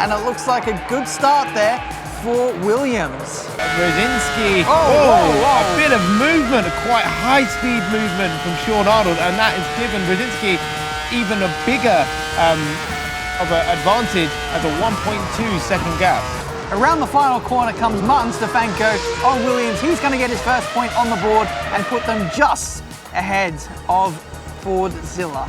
and it looks like a good start there for Williams. Brzezinski, whoa. a bit of movement, a quite high-speed movement from Sean Arnold, and that has given Brzezinski even a bigger of an advantage as a 1.2 second gap. Around the final corner comes Martin Stefanko on Williams. He's going to get his first point on the board and put them just ahead of Fordzilla.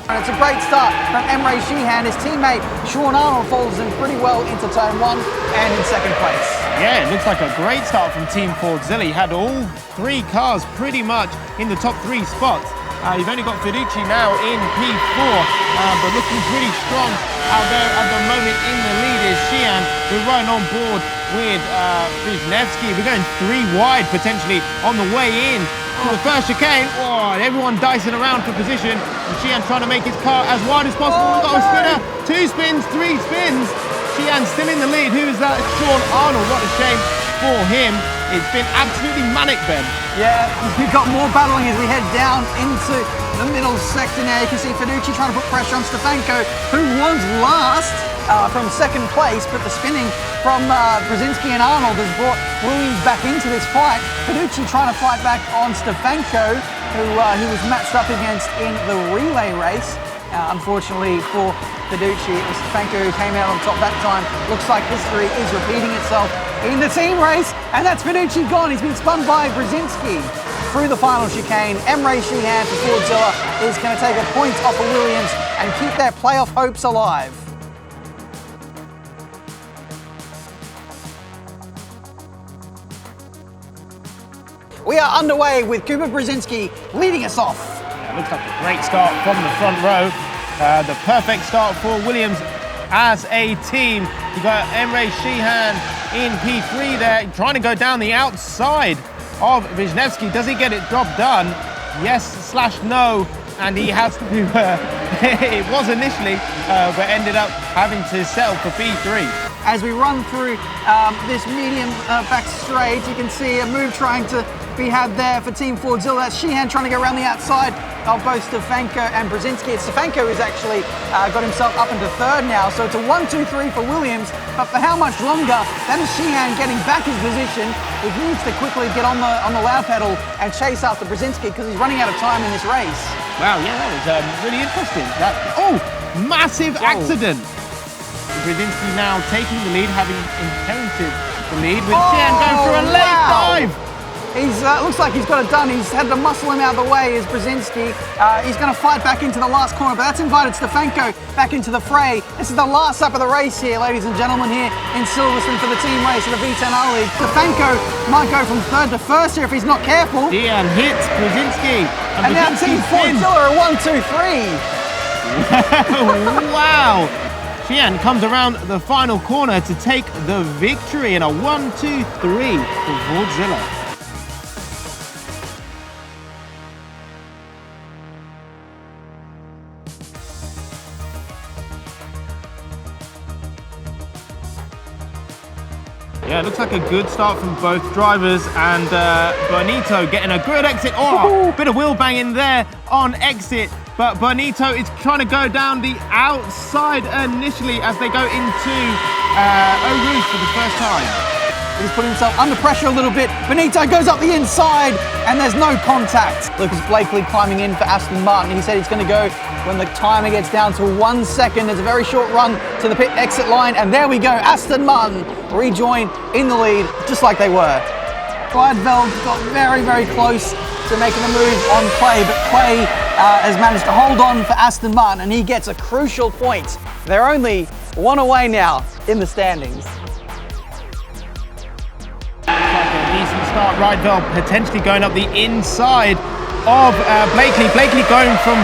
And it's a great start from Emre Sheehan. His teammate Sean Arnold follows him pretty well into turn one and in second place. Yeah, it looks like a great start from Team Fordzilla. He had all three cars pretty much in the top three spots. You've only got Fiducci now in P4, but looking pretty strong out there at the moment. In the lead is Sheehan. We're right on board with Wisniewski. We're going three wide potentially on the way in to the first chicane. Oh, everyone dicing around for position. And Sheehan trying to make his car as wide as possible. We've got a spinner, two spins, three spins. Sheehan still in the lead. Who is that? Sean Arnold. What a shame for him. It's been absolutely manic, Ben. Yeah, we've got more battling as we head down into the middle section now. You can see Fiducci trying to put pressure on Stefanko, who was last from second place, but the spinning from Brzezinski and Arnold has brought Williams back into this fight. Fiducci trying to fight back on Stefanko, who he was matched up against in the relay race. Unfortunately for Fiducci, it was Stefanko who came out on top that time. Looks like history is repeating itself in the team race, and that's Fiducci gone. He's been spun by Brzezinski through the final chicane. Emre Sheehan for Fordzilla is going to take a point off of Williams and keep their playoff hopes alive. We are underway with Kuba Brzezinski leading us off. Yeah, looks like a great start from the front row. The perfect start for Williams as a team. You got Emre Sheehan in P3 there, trying to go down the outside of Wisniewski. Does he get it job done? Yes/no, and he has to. It was initially, but ended up having to settle for P3. As we run through this medium back straight, you can see a move trying to be had there for Team Fordzilla. That's Sheehan trying to go around the outside of both Stefanko and Brzezinski. Stefanko has actually got himself up into third now, so it's a 1-2-3 for Williams, but for how much longer? That is Sheehan getting back his position. He needs to quickly get on the loud pedal and chase after Brzezinski because he's running out of time in this race. Wow, yeah, that was really interesting. Massive accident. Brzezinski now taking the lead, having inherited the lead with Sheehan going for a late dive. He's looks like he's got it done. He's had to muscle him out of the way as Brzezinski. He's going to fight back into the last corner, but that's invited Stefanko back into the fray. This is the last lap of the race here, ladies and gentlemen, here in Silverstone for the team race of the V10 R-League. Stefanko might go from third to first here if he's not careful. Sheehan hits Brzezinski. And now Team Fordzilla are 1-2-3. Wow. Sheehan comes around the final corner to take the victory in a 1-2-3 for Fordzilla. Yeah, it looks like a good start from both drivers, and Bonito getting a good exit. Oh, bit of wheel banging there on exit, but Bonito is trying to go down the outside initially as they go into Eau Rouge for the first time. He's putting himself under pressure a little bit. Bonito goes up the inside, and there's no contact. Lucas Blakely climbing in for Aston Martin. He said he's going to go when the timer gets down to 1 second. There's a very short run to the pit exit line, and there we go. Aston Martin rejoin in the lead, just like they were. Clydeveld got very, very close to making a move on Clay, but Clay has managed to hold on for Aston Martin, and he gets a crucial point. They're only one away now in the standings. Decent start. Rydell potentially going up the inside of Blakely. Blakely going from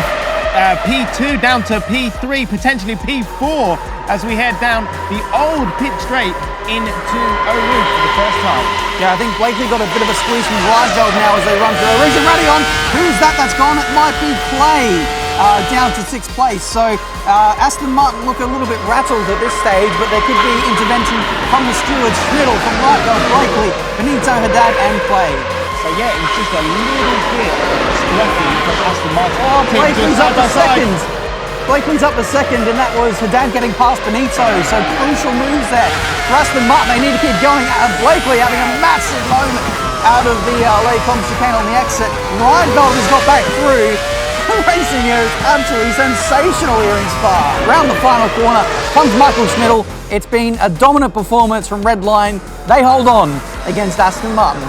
P2 down to P3, potentially P4 as we head down the old pit straight into Eau Rouge for the first time. Yeah, I think Blakely got a bit of a squeeze from Rydell now as they run through Eau Rouge. And ready on. Who's that that's gone? It might be Clay. Down to 6th place. So Aston Martin look a little bit rattled at this stage, but there could be intervention from the stewards. Schmiddle from Rydell, Blakely, Benito, Haddad and Clay. So yeah, it's just a little bit scruffy from Aston Martin. Oh, Blakeman's up the Side by side. second. Blakeman's up the second, and that was Haddad getting past Benito. So crucial moves there for Aston Martin. They need to keep going. Blakely having a massive moment out of the late comp chicane on the exit. Reinfeldt has got back through. The racing here is absolutely sensational here in Spa. Around the final corner comes Michael Schmidl. It's been a dominant performance from Redline. They hold on against Aston Martin.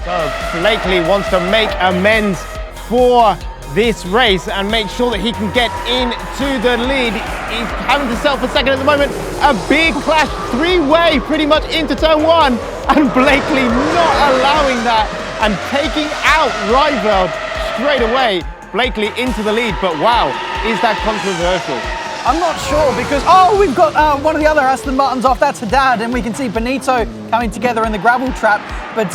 So Blakely wants to make amends for this race and make sure that he can get into the lead. He's having to settle for second at the moment. A big clash, three-way pretty much into turn one, and Blakely not allowing that and taking out Reinfeldt straight away. Blakely into the lead, but wow, is that controversial? I'm not sure because, we've got one of the other Aston Martins off. That's Haddad, and we can see Benito coming together in the gravel trap. But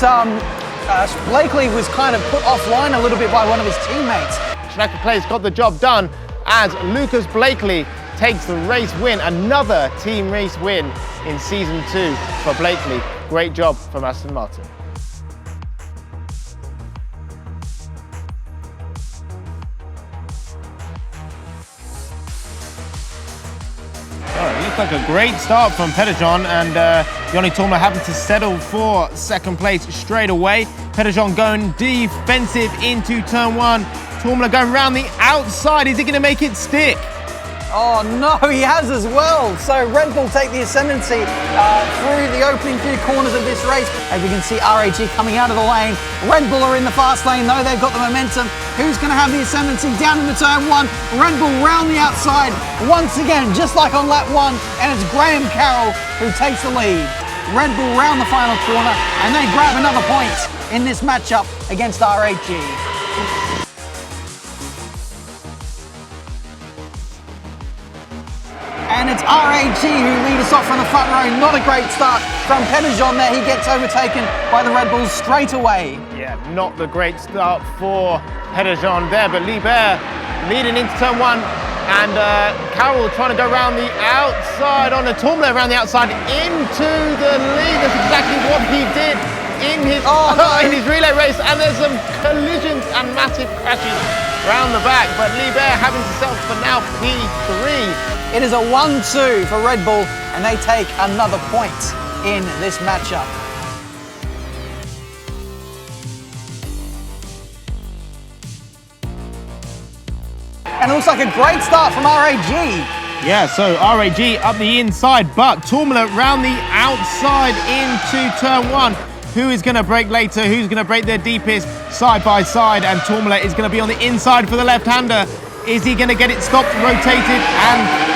Blakely was kind of put offline a little bit by one of his teammates. Schnacker Clay's got the job done as Lucas Blakely takes the race win. Another team race win in season 2 for Blakely. Great job from Aston Martin. It looks like a great start from Pettejohn, and Joni Tourmela having to settle for second place straight away. Pettejohn going defensive into turn one. Tourmela going around the outside. Is he going to make it stick? Oh no, he has as well. So Red Bull take the ascendancy through the opening few corners of this race. As we can see, RAG coming out of the lane. Red Bull are in the fast lane though. They've got the momentum. Who's going to have the ascendancy down into turn one? Red Bull round the outside once again, just like on lap one. And it's Graham Carroll who takes the lead. Red Bull round the final corner and they grab another point in this matchup against RAG. And it's RAG who lead us off from the front row. Not a great start from Pettejohn there. He gets overtaken by the Red Bulls straight away. Yeah, not the great start for Pettejohn there, but Liebert leading into turn one. And Carroll trying to go around the outside on a Tourmela around the outside into the lead. That's exactly what he did in his, in his relay race. And there's some collisions and massive crashes around the back. But Liebert having to settle for now P3. It is a 1-2 for Red Bull, and they take another point in this matchup. And it looks like a great start from RAG. Yeah, so RAG up the inside, but Tourmela round the outside into turn one. Who is going to break later? Who's going to break their deepest? Side by side, and Tourmela is going to be on the inside for the left-hander. Is he going to get it stopped, rotated, and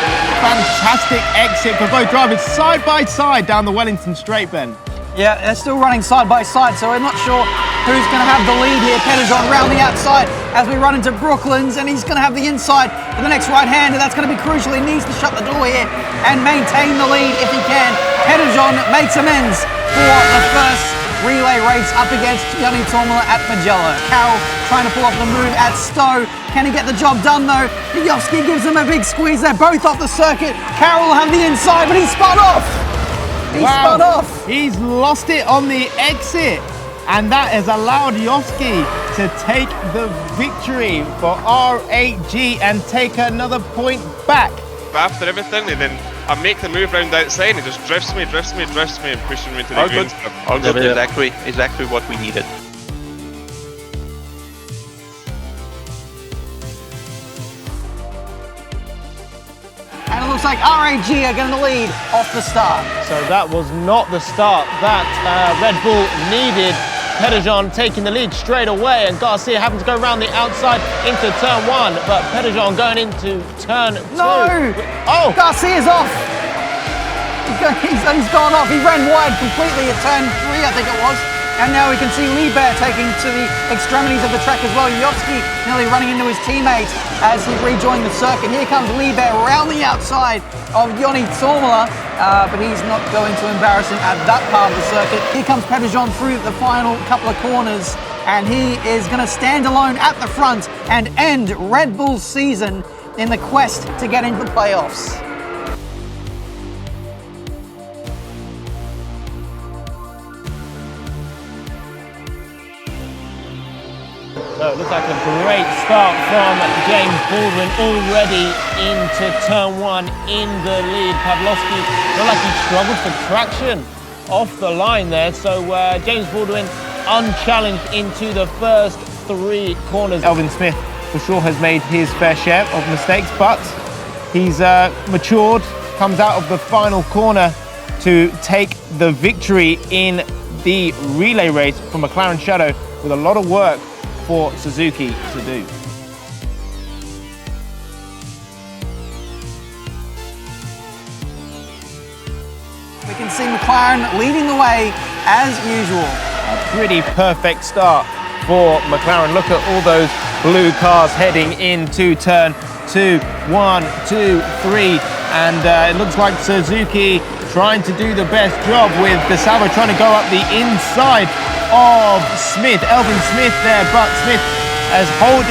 fantastic exit for both drivers side by side down the Wellington straight, Ben? Yeah, they're still running side by side, so we're not sure who's going to have the lead here. Pettejohn round the outside as we run into Brooklands, and he's going to have the inside for the next right-hander. That's going to be crucial. He needs to shut the door here and maintain the lead if he can. Pettejohn makes amends for the first relay race up against Joni Tourmela at Mugello. Carroll trying to pull off the move at Stowe. Can he get the job done though? Yovsky gives him a big squeeze. They're both off the circuit. Carroll will have the inside, but he spun off. He spun off. He's lost it on the exit. And that has allowed Yovsky to take the victory for RAG and take another point back. After everything, and then I make the move round the outside and it just drifts me and pushes me to the green. All good, exactly what we needed. And it looks like RAG are going to lead off the start. So that was not the start that Red Bull needed. Pettejohn taking the lead straight away, and Garcia having to go around the outside into turn one, but Pettejohn going into turn two. No! Oh! Garcia's off! He's gone off. He ran wide completely at turn 3, I think it was. And now we can see Liebert taking to the extremities of the track as well. Yovsky nearly running into his teammate as he rejoined the circuit. Here comes Liebert around the outside of Joni Tourmela, but he's not going to embarrass him at that part of the circuit. Here comes Pettejohn through the final couple of corners, and he is going to stand alone at the front and end Red Bull's season in the quest to get into the playoffs. So it looks like a great start from James Baldwin already into turn 1 in the lead. Pavlovsky looked like he struggled for traction off the line there. So James Baldwin unchallenged into the first 3 corners. Elvin Smith for sure has made his fair share of mistakes, but he's matured, comes out of the final corner to take the victory in the relay race from McLaren Shadow, with a lot of work for Suzuki to do. We can see McLaren leading the way as usual. A pretty perfect start for McLaren. Look at all those blue cars heading into turn 2. 1, 2, 3, and it looks like Suzuki trying to do the best job with DeSalvo trying to go up the inside of Smith, Elvin Smith there, but Smith has held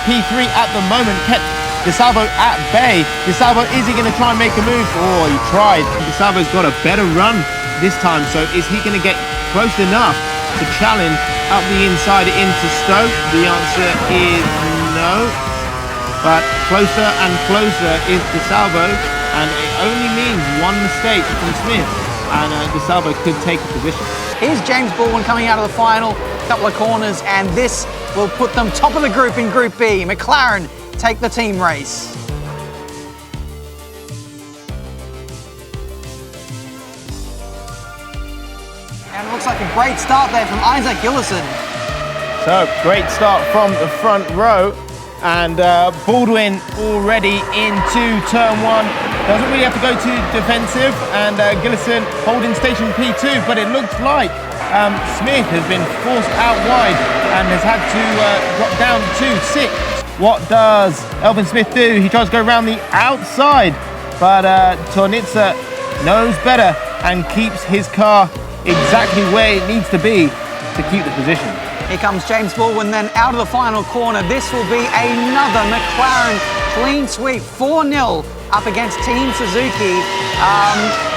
P3 at the moment, kept DeSalvo at bay. DeSalvo, is he going to try and make a move? Oh, he tried. DeSalvo's got a better run this time, so is he going to get close enough to challenge up the inside into Stowe? The answer is no, but closer and closer is DeSalvo, and it only means one mistake from Smith, and DeSalvo could take a position. Here's James Baldwin coming out of the final couple of corners, and this will put them top of the group in Group B. McLaren take the team race. And it looks like a great start there from Isaac Gillison. So, great start from the front row, and Baldwin already into turn 1. Doesn't really have to go too defensive, and Gillison holding station P2, but it looks like Smith has been forced out wide and has had to drop down to 6. What does Elvin Smith do? He tries to go around the outside, but Tornitsa knows better and keeps his car exactly where it needs to be to keep the position. Here comes James Baldwin then out of the final corner. This will be another McLaren clean sweep, 4-0 up against Team Suzuki.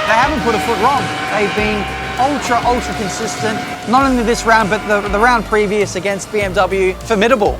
They haven't put a foot wrong. They've been ultra consistent, not only this round, but the round previous against BMW. Formidable.